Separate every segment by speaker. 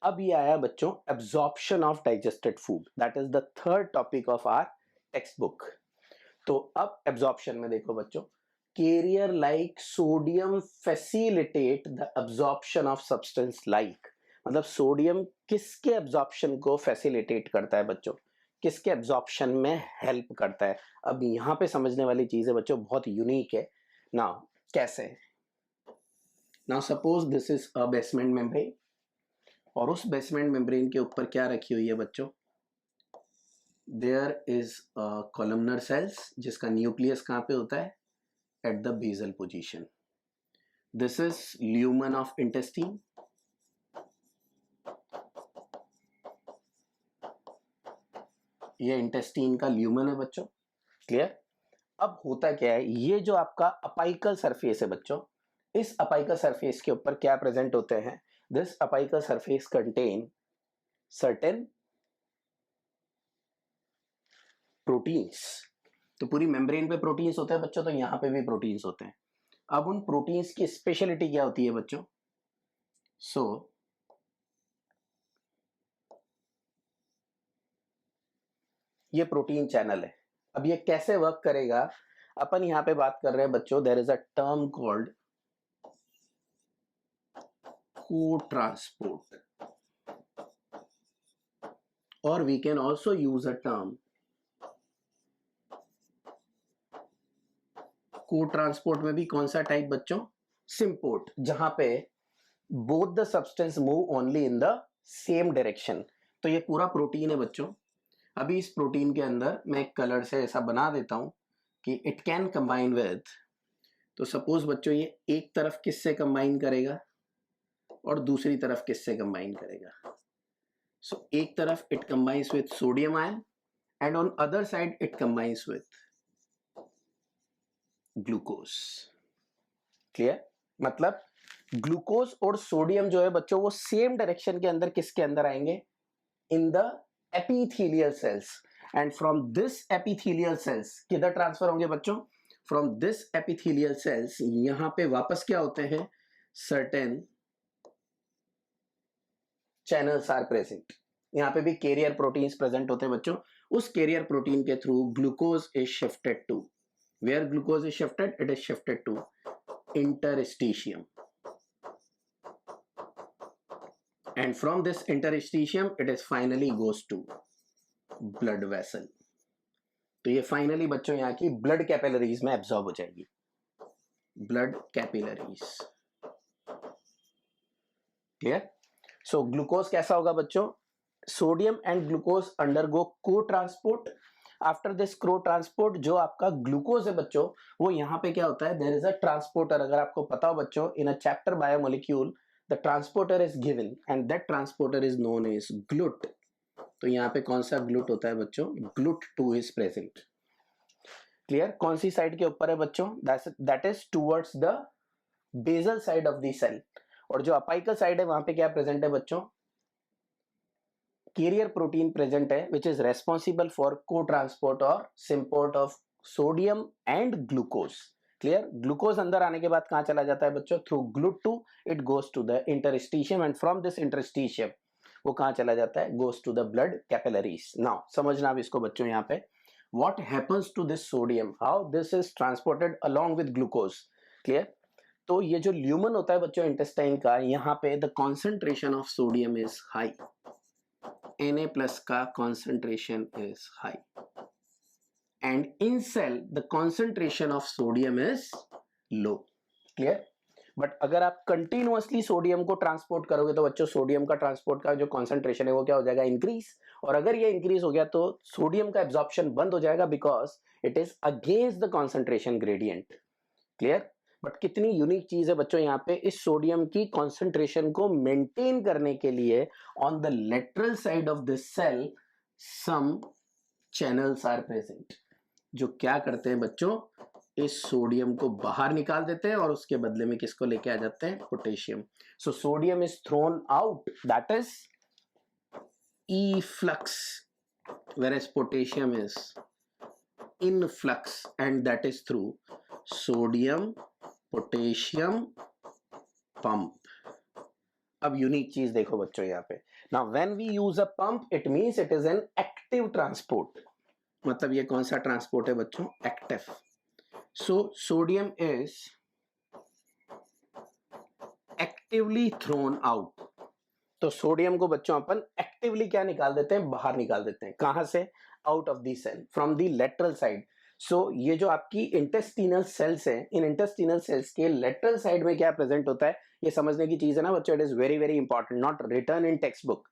Speaker 1: अब ये आया बच्चों absorption of digested food, that is the third topic of our textbook. तो अब एब्जॉर्प्शन में देखो बच्चों, carrier like sodium facilitate the absorption of substance like, मतलब सोडियम किसके एब्जॉर्प्शन को फैसिलिटेट करता है बच्चों, किसके एब्जॉर्प्शन में हेल्प करता है। अब यहां पे समझने वाली चीज है बच्चों, बहुत यूनिक है। नाउ कैसे, now suppose this is a basement membrane, और उस बेसमेंट मेम्ब्रेन के ऊपर क्या रखी हुई है बच्चों, देयर इज कॉलमनर सेल्स जिसका न्यूक्लियस कहां पे होता है, at the basal position. This is lumen of intestine, ये इंटेस्टाइन का ल्यूमन है बच्चों, क्लियर। अब होता क्या है, ये जो आपका अपाइकल सरफेस है बच्चों, इस अपाइकल सरफेस के ऊपर क्या प्रेजेंट होते हैं, this apical surface contain certain proteins. तो पूरी मेम्ब्रेन पे प्रोटीन्स होते हैं बच्चों, तो यहां पे भी प्रोटीन्स होते हैं। अब उन प्रोटीन्स की स्पेशलिटी क्या होती है बच्चों, सो ये प्रोटीन चैनल है। अब ये कैसे वर्क करेगा, अपन यहां पे बात कर रहे हैं बच्चों, there is a term called cotransport, और we can also use a term cotransport में भी कौन सा टाइप बच्चों, सिम्पोर्ट, जहां पे both the substance move only in the same direction. तो ये पूरा प्रोटीन है बच्चों। अभी इस प्रोटीन के अंदर मैं एक कलर से ऐसा बना देता हूं कि इट कैन कंबाइन विद, तो सपोज बच्चों ये एक तरफ किससे कंबाइन करेगा और दूसरी तरफ किससे कंबाइन करेगा। सो एक तरफ it combines with sodium ion and on other side it combines with glucose, clear. मतलब ग्लूकोज और सोडियम जो है बच्चों, वो सेम डायरेक्शन के अंदर किसके अंदर आएंगे, in the epithelial cells, and from this epithelial cells किधर ट्रांसफर होंगे बच्चों, फ्रॉम दिस एपिथेलियल सेल्स यहां पे वापस क्या होते हैं, सर्टेन चैनल्स आर प्रेजेंट। यहां पे भी कैरियर प्रोटीन्स प्रेजेंट होते हैं बच्चों। उस कैरियर प्रोटीन के through glucose is shifted to, where glucose is shifted, it is shifted to interstitium, and from this interstitium it is finally goes to blood vessel। तो ये फाइनली बच्चों यहाँ की ब्लड कैपिलरीज में एब्जॉर्ब हो जाएगी, blood capillaries, clear. So glucose कैसा होगा बच्चों, सोडियम एंड ग्लूकोज अंडरगो को transport. After this crow transport जो आपका ग्लूकोज है बच्चों, वो यहाँ पे क्या होता है, देयर इज अ ट्रांसपोर्टर। अगर आपको पता हो बच्चों, in a chapter biomolecule the transporter is given and that transporter is known as GLUT. तो यहाँ पे कौन सा ग्लूट होता है बच्चों, ग्लूट 2 इज प्रेजेंट, क्लियर। कौन सी साइड के ऊपर है बच्चों, that is towards the basal side of the cell. और जो अपाइकल साइड है वहां पे क्या प्रेजेंट है बच्चों, कैरियर प्रोटीन प्रेजेंट है which is responsible for cotransport और symport of sodium and glucose, clear. Glucose अंदर आने के बाद कहां चला जाता है बच्चों, through GLUT2 it goes to the interstitium and from this interstitium वो कहां चला जाता है, goes to the blood capillaries. Now समझना अब इसको बच्चों, यहाँ पे what happens to this sodium, how this is transported along with glucose, clear. तो ये जो ल्यूमन होता है बच्चों इंटेस्टाइन का, यहाँ पे the concentration of sodium is high, Na plus का concentration is high, and in cell the concentration of sodium is low, clear। But अगर आप कंटिन्यूअसली सोडियम को ट्रांसपोर्ट करोगे तो बच्चों सोडियम का ट्रांसपोर्ट का जो कॉन्सेंट्रेशन है वो क्या हो जाएगा, इंक्रीज। और अगर ये इंक्रीज हो गया तो सोडियम का एब्जॉर्प्शन बंद हो जाएगा, because it is against the concentration gradient, clear. But कितनी यूनिक चीज है बच्चों, यहाँ पे इस सोडियम की कॉन्सेंट्रेशन को मेंटेन करने के लिए on the lateral side of this cell some channels are present, जो क्या करते हैं बच्चों, इस सोडियम को बाहर निकाल देते हैं और उसके बदले में किसको लेके आ जाते हैं, potassium. So sodium is thrown out, that is efflux, whereas potassium is influx, and that is through sodium potassium pump। अब यूनिक चीज देखो बच्चों यहाँ पे, now when we use a pump it means it is an active transport, मतलब ये कौन सा ट्रांसपोर्ट है बच्चों, active. So sodium is actively thrown out, तो सोडियम को बच्चों अपन एक्टिवली क्या निकाल देते हैं, बाहर निकाल देते हैं, कहां से, out of the cell from the lateral side. So ये जो आपकी इंटेस्टिनल सेल्स है, इन इंटेस्टिनल सेल्स के लेटरल साइड में क्या प्रेजेंट होता है, ये समझने की चीज है ना बच्चों, it is very very important, not return in text book.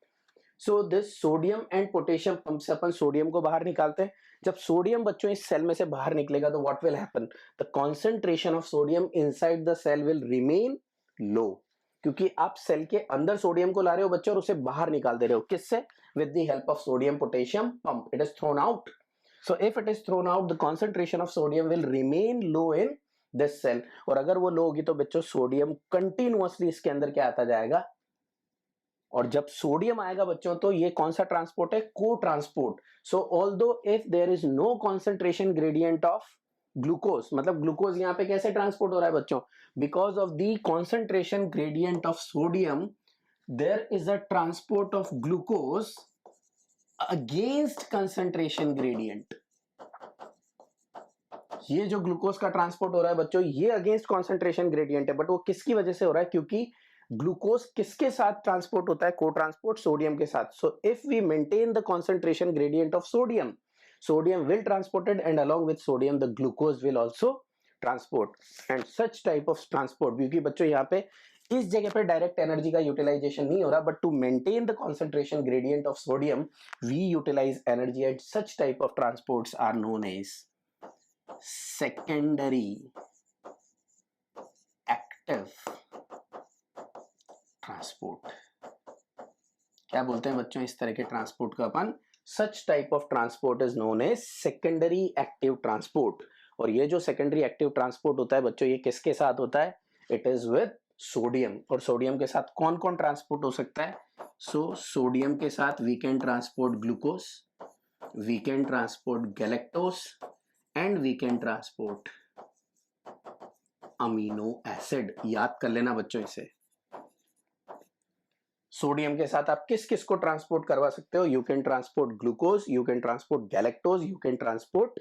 Speaker 1: So this sodium and potassium pump से अपन सोडियम को बाहर निकालते हैं। जब सोडियम बच्चों इस सेल में से बाहर निकलेगा तो what will happen, the concentration of sodium inside the cell will remain low, क्योंकि आप सेल के अंदर सोडियम को ला रहे हो बच्चों और उसे बाहर निकाल दे रहे हो, किससे, with the help of sodium potassium pump, it is thrown out. So if it is thrown out the concentration of sodium will remain low in this cell, और अगर वो लो होगी तो बच्चों सोडियम कंटिन्यूअसली इसके अंदर क्या आता जाएगा, और जब सोडियम आएगा बच्चों तो ये कौन सा ट्रांसपोर्ट है, cotransport. So although if there is no concentration gradient of glucose, मतलब ग्लूकोज यहाँ पे कैसे ट्रांसपोर्ट हो रहा है बच्चों, because of the concentration gradient of sodium there is a transport of glucose against concentration gradient. ये जो ग्लूकोज का ट्रांसपोर्ट हो रहा है बच्चों, ये अगेंस्ट कॉन्सेंट्रेशन ग्रेडियंट है, बट वो किसकी वजह से हो रहा है, क्योंकि ग्लूकोज किसके साथ ट्रांसपोर्ट होता है, को ट्रांसपोर्ट सोडियम के साथ। So if we maintain the concentration gradient of sodium, sodium will transported and along with sodium the glucose will also transport, and such type of transport, क्योंकि बच्चों यहाँ पे इस जगह पे डायरेक्ट एनर्जी का यूटिलाइजेशन नहीं हो रहा, but to maintain the concentration gradient of sodium we utilise energy, and such type of transports are known as secondary active transport. क्या बोलते हैं बच्चों इस तरह के ट्रांसपोर्ट का अपन, such type of transport is known as secondary active transport। और ये जो secondary active transport होता है बच्चों, ये किसके साथ होता है, it is with sodium, और सोडियम के साथ कौन कौन ट्रांसपोर्ट हो सकता है, सो सोडियम के साथ we can transport glucose, we can transport galactose and we can transport amino acid। याद कर लेना बच्चों इसे, सोडियम के साथ आप किस किस को ट्रांसपोर्ट करवा सकते हो, you can transport glucose, you can transport galactose, you can transport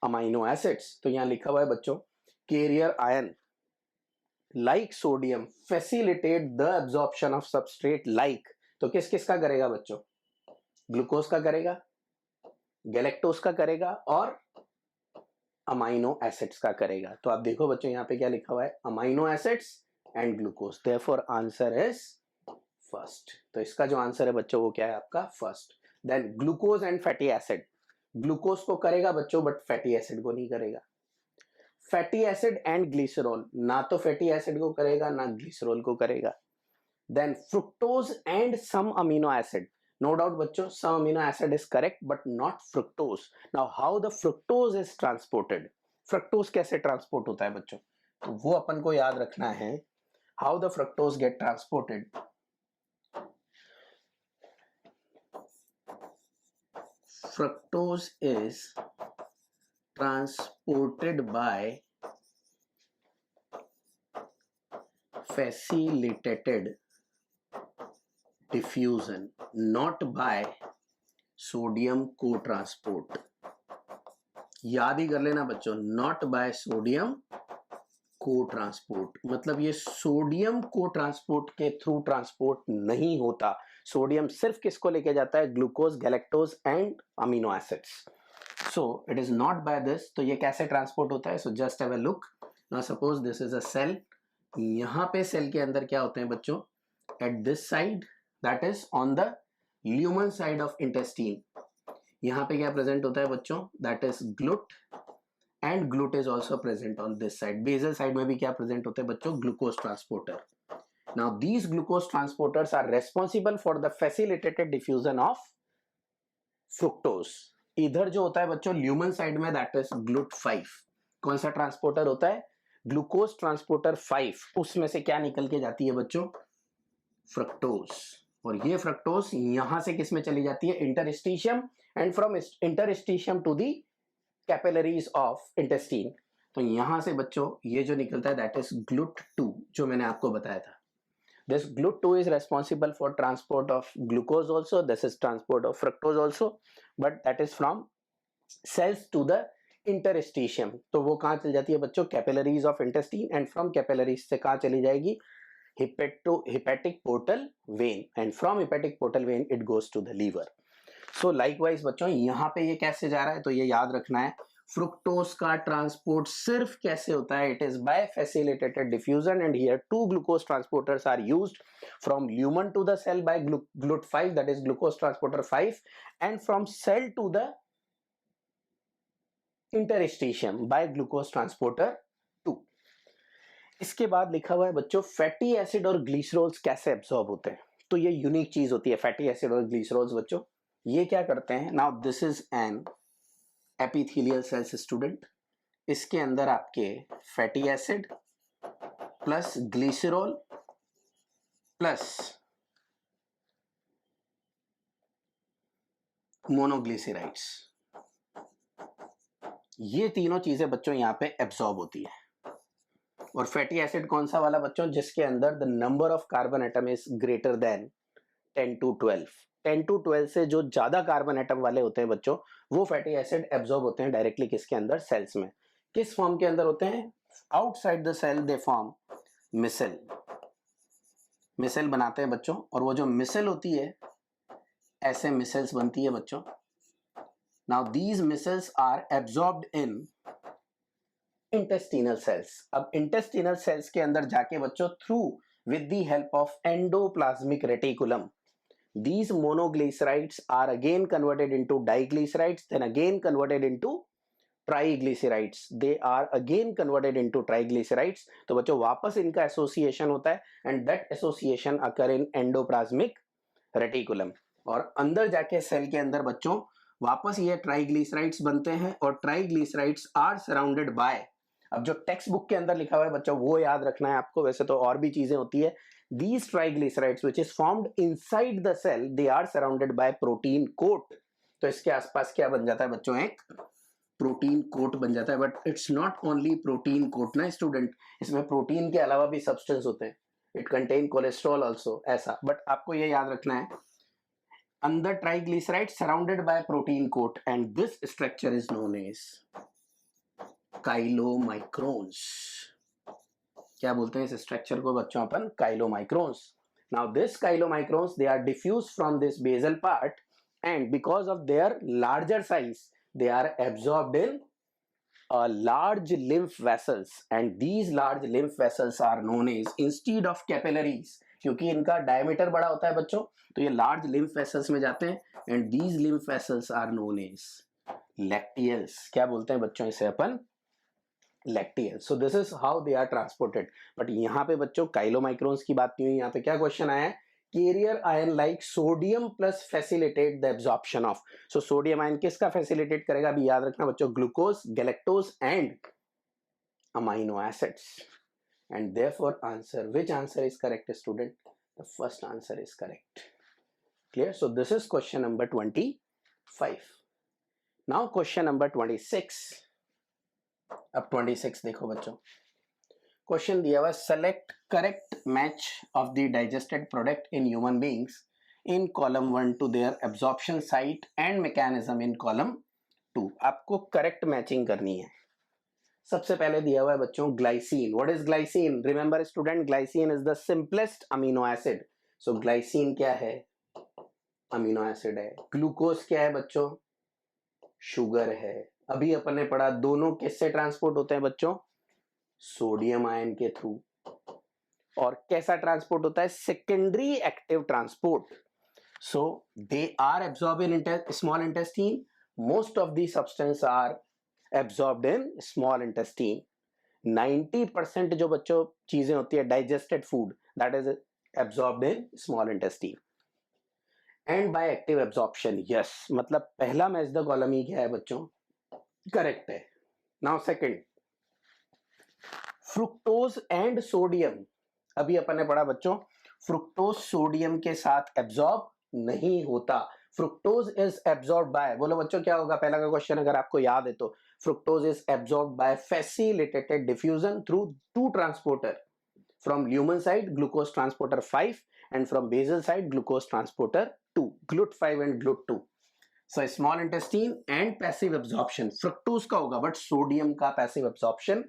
Speaker 1: amino acids. तो यहां लिखा हुआ है बच्चों, carrier ion like sodium facilitate the absorption of substrate like, तो किस किस का करेगा बच्चों, ग्लूकोज का करेगा, गैलेक्टोज का करेगा और अमाइनो एसिड्स का करेगा। तो आप देखो बच्चों यहाँ पे क्या लिखा हुआ है, amino acids and glucose, therefore answer is first. तो इसका जो आंसर है बच्चों वो क्या है आपका, first. Then glucose and fatty acid, glucose को करेगा बच्चों बट फैटी एसिड को नहीं करेगा। फैटी एसिड एंड ग्लिसरॉल, ना तो फैटी एसिड को करेगा ना ग्लिसरॉल को करेगा। Then fructose and some amino acid, no doubt बच्चों some amino acid is correct but not fructose. Now how the fructose is transported, fructose कैसे ट्रांसपोर्ट होता है बच्चों, तो वो अपन को याद रखना है, how the fructose get transported. Fructose is transported by facilitated diffusion, not by sodium co-transport। याद ही कर लेना बच्चों, not by sodium co-transport, मतलब ये सोडियम को ट्रांसपोर्ट के थ्रू ट्रांसपोर्ट नहीं होता। सोडियम सिर्फ किसको लेके जाता है, glucose, galactose and amino acids. So it is not by this. तो ये कैसे ट्रांसपोर्ट होता है, so just have a look. Now suppose this is a cell, यहाँ पे सेल के अंदर क्या होते हैं बच्चों, at this side that is on the lumen side of intestine, यहाँ पे क्या प्रेजेंट होता है बच्चों, that is GLUT, and GLUT is also present on this side. Basal side में भी क्या प्रेजेंट होते हैं बच्चों, glucose transporter. Now these glucose transporters are responsible for the facilitated diffusion of fructose। इधर जो होता है बच्चों ल्यूमन साइड में दैट इज GLUT5। कौन सा ट्रांसपोर्टर होता है, ग्लूकोज ट्रांसपोर्टर 5, उसमें से क्या निकल के जाती है बच्चों, फ्रक्टोज। और ये फ्रक्टोज यहां से किस में चली जाती है, interstitium, and from interstitium to the capillaries of intestine. तो यहां से बच्चों ये जो निकलता है दैट इज GLUT2, जो मैंने आपको बताया था। This GLUT2 is responsible for transport of glucose also. This is transport of fructose also, but that is from cells to the interstitium. तो वो कहाँ चल जाती है बच्चों? Capillaries of intestine, and from capillaries से कहाँ चली जाएगी? hepatic portal vein, and from hepatic portal vein it goes to the liver. So likewise बच्चों यहाँ पे ये कैसे जा रहा है? तो ये याद रखना है, फ्रुक्टोज का ट्रांसपोर्ट सिर्फ कैसे होता है? It is by facilitated diffusion, and here two glucose transporters are used from lumen to the cell by GLUT5, that is glucose transporter 5, and from cell to the interstitium by glucose transporter 2. इसके बाद लिखा हुआ है बच्चों fatty acid और glycerols कैसे absorb होते हैं? तो ये यूनिक चीज होती है फैटी एसिड और ग्लिसरॉल्स बच्चों। ये क्या करते हैं? Now this is an epithelial cells student. इसके अंदर आपके fatty acid plus glycerol plus monoglycerides, ये तीनों चीजें बच्चों यहाँ पे एब्सॉर्ब होती है। और फैटी एसिड कौन सा वाला बच्चों? जिसके अंदर the number of carbon atom is greater than 10 to 12। 10 to 12 से जो ज्यादा कार्बन एटम वाले होते हैं बच्चों, वो फैटी एसिड एब्सॉर्ब होते हैं डायरेक्टली किसके अंदर? सेल्स में। किस फॉर्म के अंदर होते हैं? Outside the cell they form micelle. Micelle बनाते हैं बच्चों, और वो जो मिसेल होती है ऐसे मिसेल्स बनती है बच्चों। Now these micelles are absorbed in intestinal cells. अब इंटेस्टिनल सेल्स के अंदर जाके बच्चों through with the help of endoplasmic reticulum, these monoglycerides are again converted into diglycerides, then again converted into triglycerides, they are again converted into triglycerides। तो बच्चों वापस इनका association होता है, and that association occur in endoplasmic reticulum, और अंदर जाके cell के अंदर बच्चों वापस ये ट्राइग्लिसराइड्स बनते हैं, और ट्राइग्लिसराइड्स आर सराउंडेड बाय, अब जो टेक्स्ट बुक के अंदर लिखा हुआ है बच्चों वो याद रखना है आपको, वैसे तो और भी चीजें होती है। These triglycerides which is formed inside the cell, they are surrounded by protein coat। तो इसके आसपास क्या बन जाता है बच्चों? एक प्रोटीन कोट बन जाता है। But it's not only protein coat ना स्टूडेंट, इसमें प्रोटीन के अलावा भी सब्सटेंस होते हैं। इट कंटेन कोलेस्ट्रॉल ऑल्सो, ऐसा। बट आपको ये याद रखना है, अंदर triglyceride surrounded by protein coat, and this structure is known as chylomicrons. क्या बोलते हैं इस स्ट्रक्चर को बच्चों? अपन chylomicrons. Now this chylomicrons they are diffuse from this basal part, and because of their larger size they are absorbed in large lymph vessels, and these large lymph vessels are known as, instead of capillaries, क्योंकि इनका diameter बड़ा होता है बच्चों, तो ये large lymph vessels में जाते हैं, and these lymph vessels are known as lacteals. क्या बोलते हैं बच्चों इसे अपन? Lacteal. So this is how they are transported. But यहाँ पे बच्चों काइलोमाइक्रोन्स की बात नहीं हुई, यहाँ पे क्या क्वेश्चन आया है? Carrier ion like sodium plus facilitate the absorption of. So sodium ion किसका फैसिलिटेट करेगा? अभी याद रखना बच्चों, glucose, galactose and amino acids. And therefore answer, which answer is correct student? The first answer is correct. Clear? So this is question number 25। Now question number 26। अब 26 देखो बच्चों, question दिया हुआ, select correct match of the digested product in human beings in column 1 to their absorption site and mechanism in column 2। आपको correct matching करनी है। सबसे पहले दिया हुआ है बच्चों glycine. What is glycine? Remember student, glycine is the simplest amino acid. So glycine क्या है? अमीनो एसिड है। ग्लूकोज क्या है बच्चों? शुगर है। अभी अपन ने पढ़ा दोनों किससे ट्रांसपोर्ट होते हैं बच्चों? सोडियम आयन के थ्रू। और कैसा ट्रांसपोर्ट होता है? Secondary active transport. So they are absorb in small intestine. Most of the substance are absorbed in small intestine. 90% जो बच्चों चीजें होती है digested food, that is absorbed in small intestine and by active absorption. Yes, मतलब पहला match the column ही क्या है बच्चों? करेक्ट है। Now second, fructose and sodium. अभी अपन ने पढ़ा बच्चों, फ्रुक्टोज सोडियम के साथ एब्सॉर्ब नहीं होता। फ्रुक्टोज इज एब्सॉर्ब बाय, बोलो बच्चों क्या होगा? पहला का क्वेश्चन अगर आपको याद है तो, fructose is absorb by facilitated diffusion through two transporter. From lumen side, glucose transporter 5, and from basal side, glucose transporter 2, GLUT5 and GLUT2. So small intestine and passive absorption fructose का होगा, but sodium का passive absorption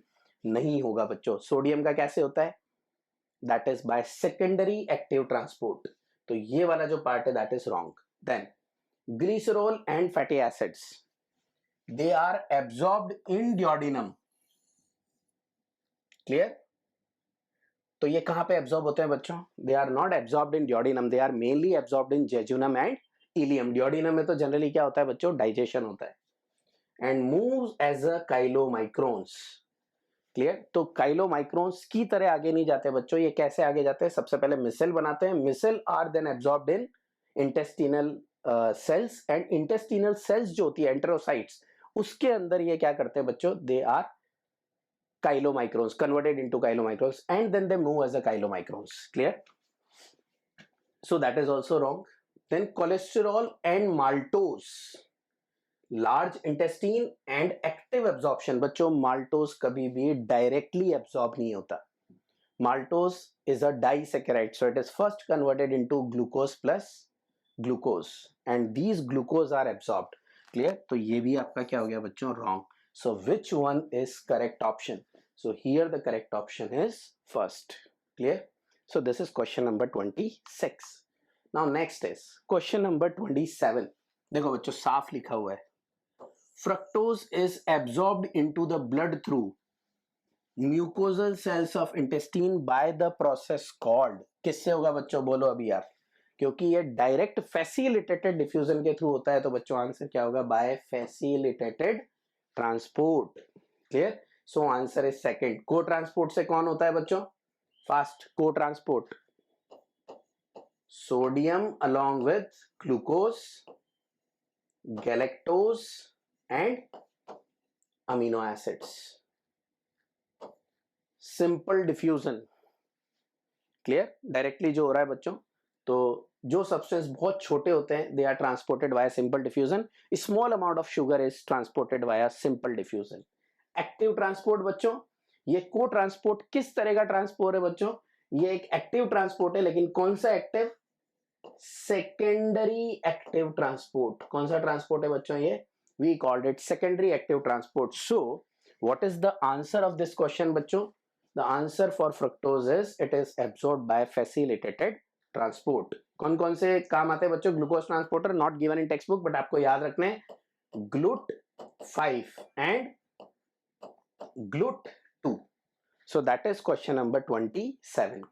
Speaker 1: नहीं होगा बच्चों. Sodium का कैसे होता है? That is by secondary active transport. तो ये वाला जो part है that is wrong. Then glycerol and fatty acids, they are absorbed in duodenum. Clear? तो ये कहां पे एब्जॉर्ब होते हैं बच्चों? They are not absorbed in duodenum, they are mainly absorbed in jejunum and ileum. Duodenum में तो जनरली क्या होता है बच्चों? डाइजेशन होता है. And moves as a chylomicrons. Clear? तो काइलोमाइक्रोन्स की तरह आगे नहीं जाते बच्चों. ये कैसे आगे जाते हैं? सबसे पहले मिसेल बनाते हैं. Micelle are then absorbed in intestinal cells, and intestinal cells जो होती है एंटेरोसाइट्स, उसके अंदर ये क्या करते हैं बच्चों? They are chylomicrons, converted into chylomicrons, and then they move as a chylomicrons. Clear? So that is also wrong. Then cholesterol and maltose, large intestine and active absorption. बच्चों maltose कभी भी directly absorb नहीं होता. Maltose is a disaccharide, so it is first converted into glucose plus glucose, and these glucose are absorbed. Clear? तो ये भी आपका क्या हो गया बच्चों? Wrong. So which one is correct option? So here the correct option is first. Clear? So this is question number 26. Now next is question number 27. देखो बच्चों साफ लिखा हुआ है. Fructose is absorbed into the blood through mucosal cells of intestine by the process called. किससे होगा बच्चों? बोलो अभी यार. क्योंकि ये डायरेक्ट फैसिलिटेटेड डिफ्यूजन के थ्रू होता है, तो बच्चों आंसर क्या होगा? By facilitated transport. Clear? So answer is second. Cotransport से कौन होता है बच्चों? Fast cotransport sodium along with glucose, galactose and amino acids. Simple diffusion. Clear? Directly जो हो रहा है बच्चों, तो जो सब्सटेंस बहुत छोटे होते हैं they are transported via simple diffusion. Small amount of sugar is transported via simple diffusion. Active transport बच्चों, ये को ट्रांसपोर्ट किस तरह का ट्रांसपोर्ट है बच्चों? ये एक एक्टिव ट्रांसपोर्ट है, लेकिन कौन सा एक्टिव? Secondary active transport. कौन सा ट्रांसपोर्ट है बच्चों ये? We called it secondary active transport. So what is the answer of this question बच्चों? The answer for fructose is it is absorbed by facilitated transport. कौन कौन से काम आते हैं बच्चों? Glucose transporter not given in text book, but आपको याद रखने हैं GLUT5 and GLUT2. So that is question number 27.